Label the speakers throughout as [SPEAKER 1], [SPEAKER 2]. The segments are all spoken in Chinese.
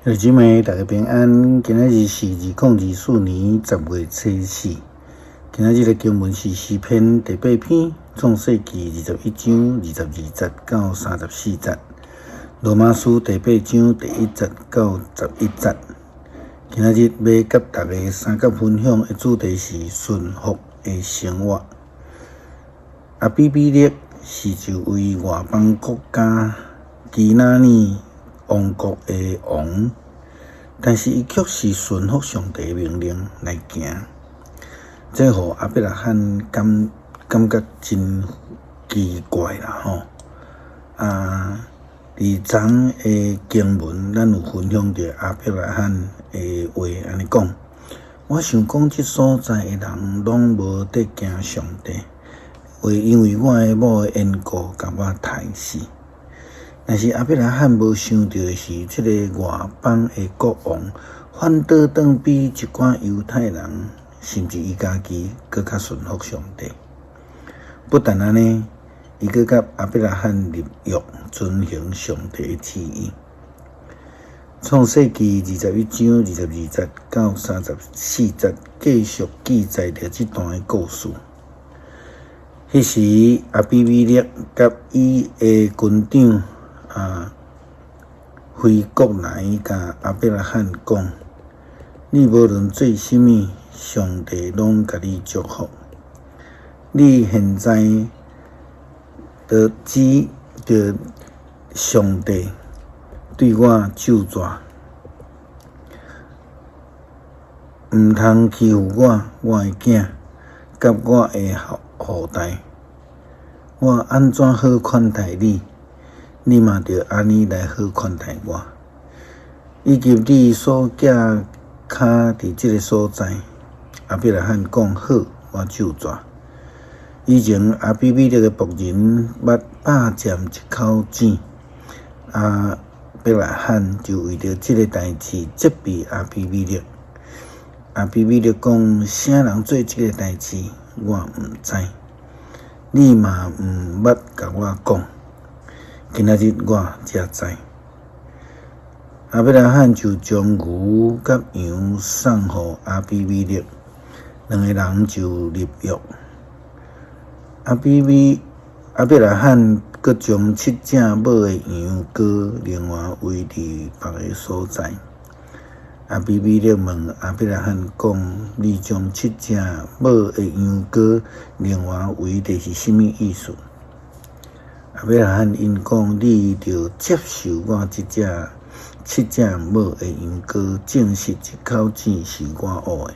[SPEAKER 1] 弟兄姊妹，大家平安。今仔日是2024年10月初4。今仔日的经文是诗篇第8篇，创世纪21章22节到34节，罗马书第8章第1节到11节。今仔日要甲大家三角分享的主题是顺服的生活。阿比比勒是一位外邦国家基拿尼王国的王，但是伊却是顺服上帝的命令来行，这互亚伯拉罕感觉真奇怪啦伫昨的经文，咱有分享到亚伯拉罕的话安尼讲：我想讲，即所在的人拢无得惊上帝，因为我的某的缘故，甲我杀死。但是亚伯拉罕无想到的是，这个外邦的国王反倒当比一寡犹太人，甚至伊家己更较顺服上帝。不但安尼，伊阁甲亚伯拉罕立约，遵行上帝的旨意。创世纪21章22节到34节，继续记载着这段的故事。迄时，阿比米勒甲伊的军长回国来，甲亚伯拉罕讲：你无论做甚物，上帝拢甲你祝福。你现在得知着上帝对我咒詛，毋通欺负我的囝，甲我的后代。我安怎好款待你？你嘛着安尼来好款待我，以及你所寄骹伫即个所在。亚伯拉罕讲好，我就抓。以前阿比米勒的仆人捌霸占一口井，亚伯拉罕就为着即个代志责备阿比米勒。阿比米勒讲：啥人做即个代志，我毋知，你嘛毋捌甲我讲。今仔日我才知，亚伯拉罕就将牛甲羊送互阿比米勒，两个人就立约。亚伯拉罕阁将7只母的羊羔另外围伫别个所在。阿比米勒问亚伯拉罕讲：你将7只母的羊羔另外围伫是甚物意思？亚伯拉罕因讲：你着接受我7只母的羊羔，证实这口井是我挖的。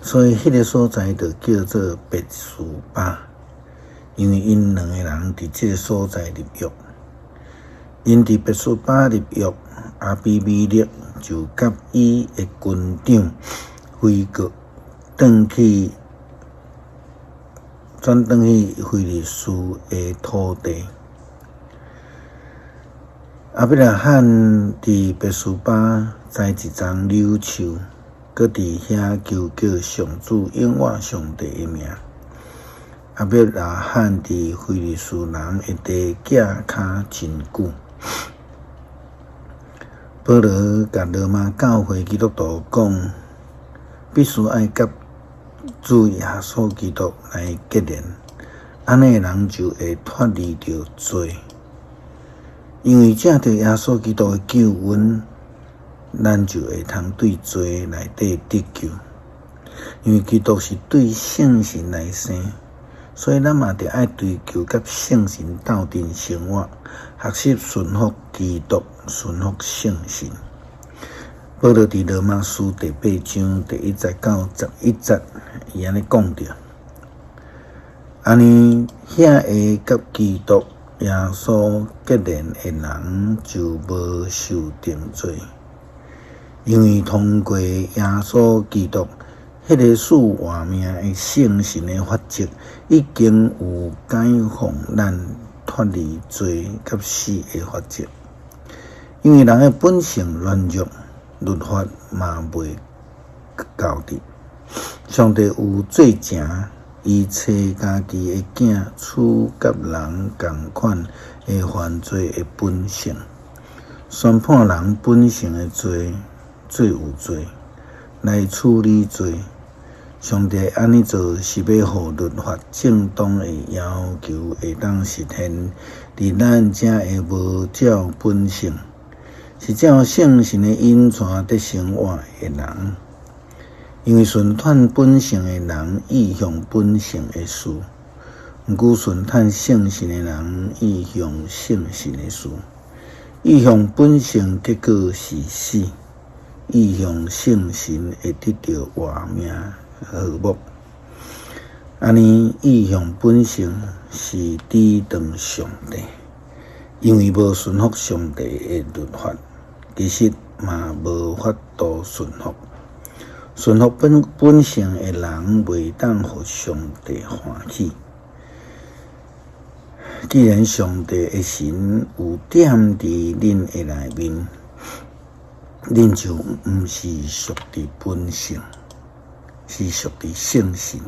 [SPEAKER 1] 所以迄个所在就叫做别是巴，因为因两个人伫这个所在立约。因伫别是巴立约，阿比米勒就甲伊的军长回国，转转去非利士的土地。亚伯拉罕伫别是巴栽一丛柳树，搁伫遐求上主永活上帝的名。亚伯拉罕伫非利士人的地寄骹真久。保罗甲罗马教会基督徒讲，必须爱甲主耶稣基督来结连，安尼人就会脱离着罪。因为借着耶稣基督的救恩，咱就会通对罪内底得救。因为基督是对圣神来生，所以咱嘛得爱追求甲圣神斗阵生活，学习顺服基督，顺服圣神。保罗伫罗马书第8章第1节到11节，伊安尼讲着：安尼遐个甲基督耶稣结连的人，就无受定罪，因为通过耶稣基督迄个赐活命的圣神的法则，已经有解放咱脱离罪甲死的法则。因为人的本性软弱，律法嘛未到底。上帝有做成，伊找家己的囝处甲人共款的犯罪的本性，宣判人本性的罪有罪，来处理罪。上帝安尼做是要互律法正当的要求会当实现伫咱遮的无照本性，是照圣神的引传得生活的人。因为顺探本性的人意向本性的事，毋过顺探圣神的人意向圣神的事。意向本性结果是死，意向圣神会得到活命和睦。安尼意向本性是抵挡上帝，因为无顺服上帝的律法，其实嘛无法度顺服。顺服本性的人袂当互上帝欢喜。既然上帝的神有点伫恁的内面，恁就毋是属伫本性，是属伫圣神。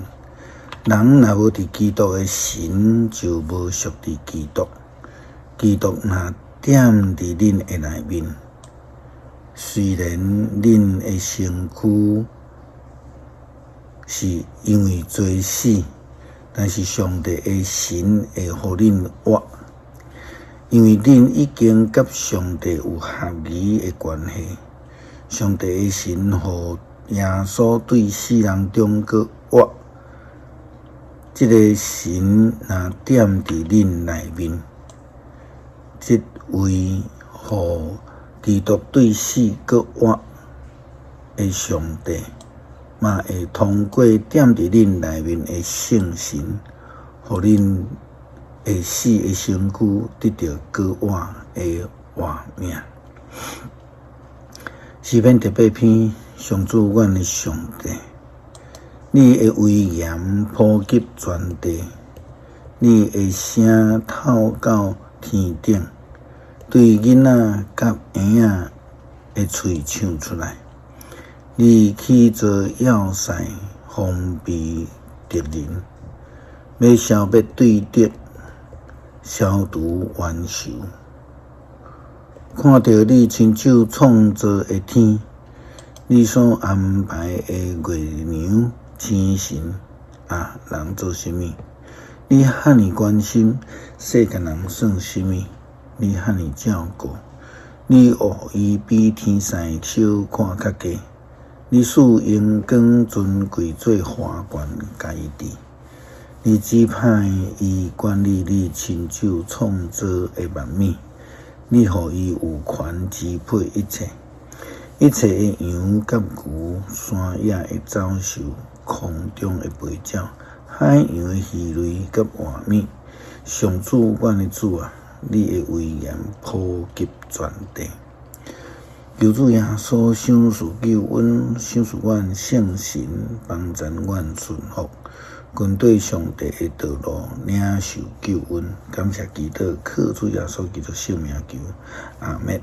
[SPEAKER 1] 人若无伫基督的神，就无属伫基督。基督若点伫恁的内面，虽然恁的身躯是因为罪死，但是上帝的神会互恁活，因为恁已经甲上帝有合宜的关系。上帝的神互耶稣对世人中个活，这个神若点伫恁内面，这位互基督对死个活的上帝，嘛会通过点伫恁内面的圣神，互恁会死的身躯得到个活的活命。诗篇第8篇，上主阮的上帝，你的威严普及全地，你的声透到天顶，对囡仔甲婴仔的喙唱出来。你起做要塞，封闭敌人，要消灭对敌，消除冤仇。看到你亲手创造的天，你所安排的月亮、星辰啊，人做甚物？你遐尼关心世间人算甚物？你遐尼照顾，你学伊比天使小看较低。你使荧光尊贵做花冠家己，你指派伊管理你亲手创造的万物，你互伊有权支配一切，一切的羊甲牛，山野的走兽，空中的飞鸟，海洋的鱼类甲活物。上主，阮的主啊，你的威严普及全地。求主耶稣赏赐救恩，赏赐阮圣神帮助阮顺服，跟对上帝的道路，领受救恩。感谢基督，靠主耶稣基督圣名求，阿们。